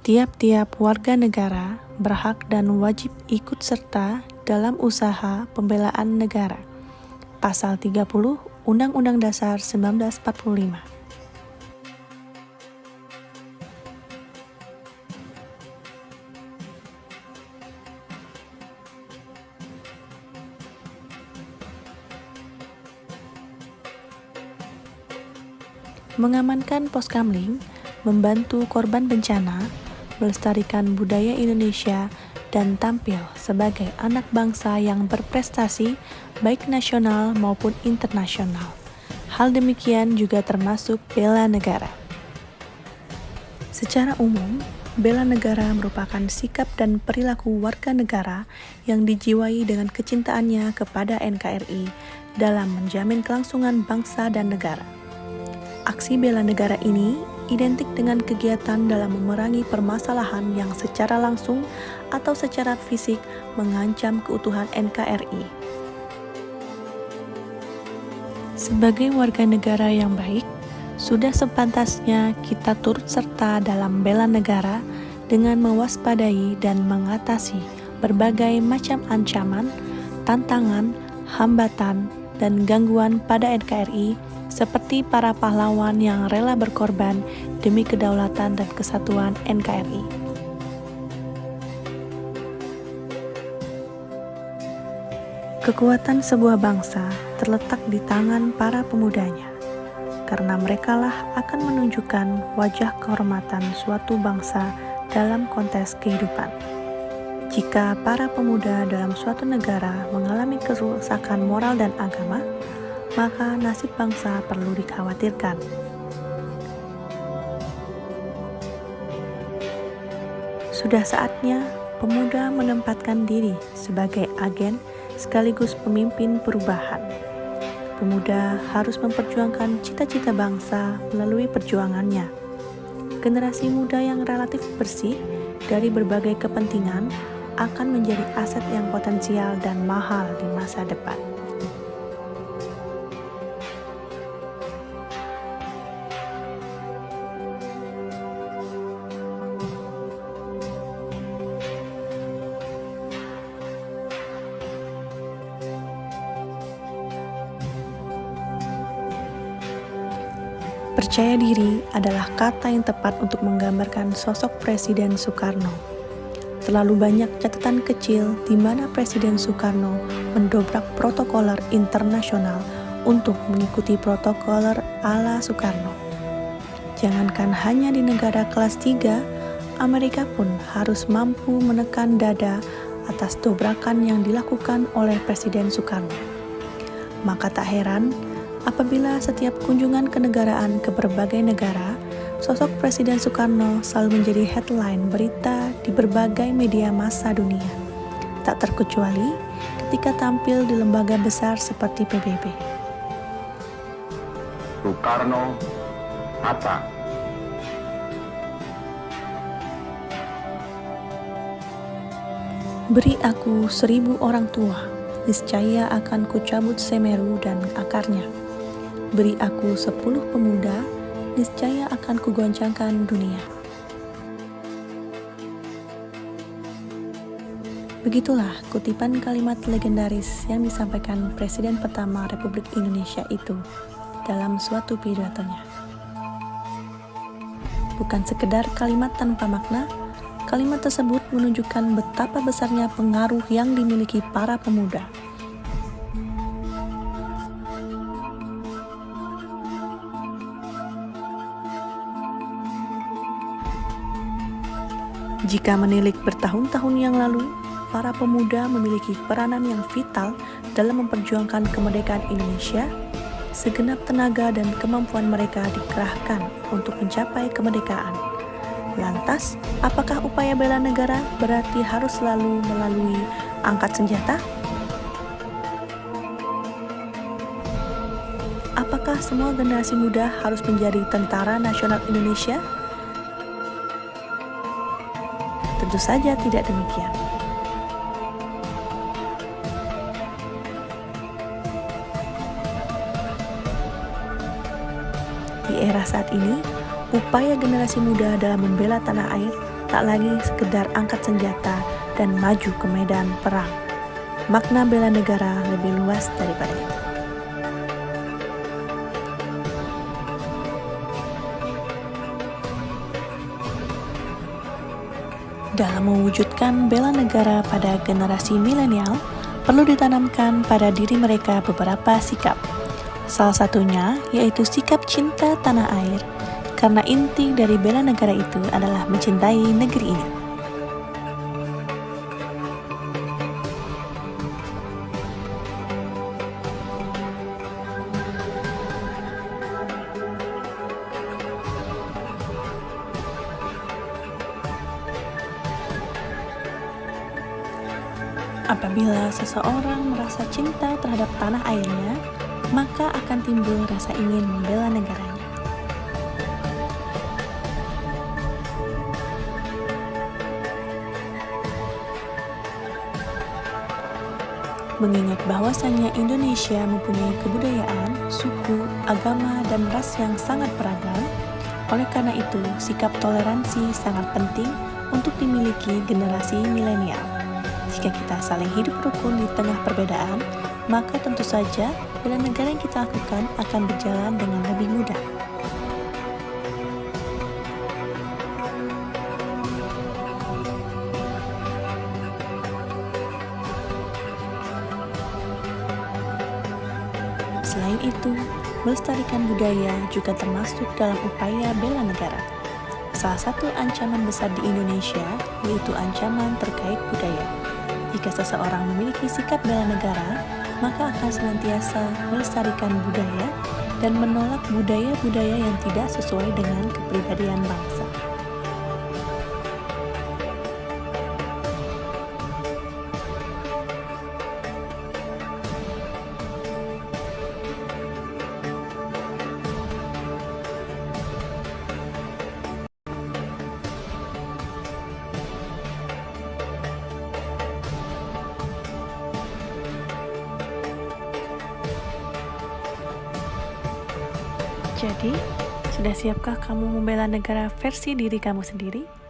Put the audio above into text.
Tiap-tiap warga negara berhak dan wajib ikut serta dalam usaha pembelaan negara. Pasal 30 Undang-Undang Dasar 1945. Mengamankan pos kamling, membantu korban bencana, melestarikan budaya Indonesia, dan tampil sebagai anak bangsa yang berprestasi baik nasional maupun internasional. Hal demikian juga termasuk bela negara. Secara umum, bela negara merupakan sikap dan perilaku warga negara yang dijiwai dengan kecintaannya kepada NKRI dalam menjamin kelangsungan bangsa dan negara. Aksi bela negara ini identik dengan kegiatan dalam memerangi permasalahan yang secara langsung atau secara fisik mengancam keutuhan NKRI. Sebagai warga negara yang baik, sudah sepantasnya kita turut serta dalam bela negara dengan mewaspadai dan mengatasi berbagai macam ancaman, tantangan, hambatan, dan gangguan pada NKRI seperti para pahlawan yang rela berkorban demi kedaulatan dan kesatuan NKRI. Kekuatan sebuah bangsa terletak di tangan para pemudanya, karena merekalah akan menunjukkan wajah kehormatan suatu bangsa dalam konteks kehidupan. Jika para pemuda dalam suatu negara mengalami kerusakan moral dan agama, maka nasib bangsa perlu dikhawatirkan. Sudah saatnya pemuda menempatkan diri sebagai agen sekaligus pemimpin perubahan. Pemuda harus memperjuangkan cita-cita bangsa melalui perjuangannya. Generasi muda yang relatif bersih dari berbagai kepentingan akan menjadi aset yang potensial dan mahal di masa depan. Percaya diri adalah kata yang tepat untuk menggambarkan sosok Presiden Soekarno. Terlalu banyak catatan kecil di mana Presiden Soekarno mendobrak protokoler internasional untuk mengikuti protokoler ala Soekarno. Jangankan hanya di negara kelas 3, Amerika pun harus mampu menekan dada atas dobrakan yang dilakukan oleh Presiden Soekarno. Maka tak heran apabila setiap kunjungan kenegaraan ke berbagai negara, sosok Presiden Soekarno selalu menjadi headline berita di berbagai media massa dunia, tak terkecuali ketika tampil di lembaga besar seperti PBB. Soekarno, Hatta. Beri aku 1000 orang tua, niscaya akan kucabut Semeru dan akarnya. Beri aku 10 pemuda, niscaya akan kugoncangkan dunia. Begitulah kutipan kalimat legendaris yang disampaikan Presiden pertama Republik Indonesia itu dalam suatu pidatonya. Bukan sekedar kalimat tanpa makna, kalimat tersebut menunjukkan betapa besarnya pengaruh yang dimiliki para pemuda. Jika menilik bertahun-tahun yang lalu, para pemuda memiliki peranan yang vital dalam memperjuangkan kemerdekaan Indonesia. Segenap tenaga dan kemampuan mereka dikerahkan untuk mencapai kemerdekaan. Lantas, apakah upaya bela negara berarti harus selalu melalui angkat senjata? Apakah semua generasi muda harus menjadi tentara nasional Indonesia? Tentu saja tidak demikian. Di era saat ini, upaya generasi muda dalam membela tanah air tak lagi sekedar angkat senjata dan maju ke medan perang. Makna bela negara lebih luas daripada itu. Dalam mewujudkan bela negara pada generasi milenial, perlu ditanamkan pada diri mereka beberapa sikap. Salah satunya yaitu sikap cinta tanah air, karena inti dari bela negara itu adalah mencintai negeri ini. Apabila seseorang merasa cinta terhadap tanah airnya, maka akan timbul rasa ingin membela negaranya. Mengingat bahwasannya Indonesia mempunyai kebudayaan, suku, agama, dan ras yang sangat beragam, oleh karena itu sikap toleransi sangat penting untuk dimiliki generasi milenial. Jika kita saling hidup rukun di tengah perbedaan, maka tentu saja bela negara yang kita lakukan akan berjalan dengan lebih mudah. Selain itu, melestarikan budaya juga termasuk dalam upaya bela negara. Salah satu ancaman besar di Indonesia yaitu ancaman terkait budaya. Jika seseorang memiliki sikap bela negara, maka akan senantiasa melestarikan budaya dan menolak budaya-budaya yang tidak sesuai dengan kepribadian bangsa. Jadi, sudah siapkah kamu membela negara versi diri kamu sendiri?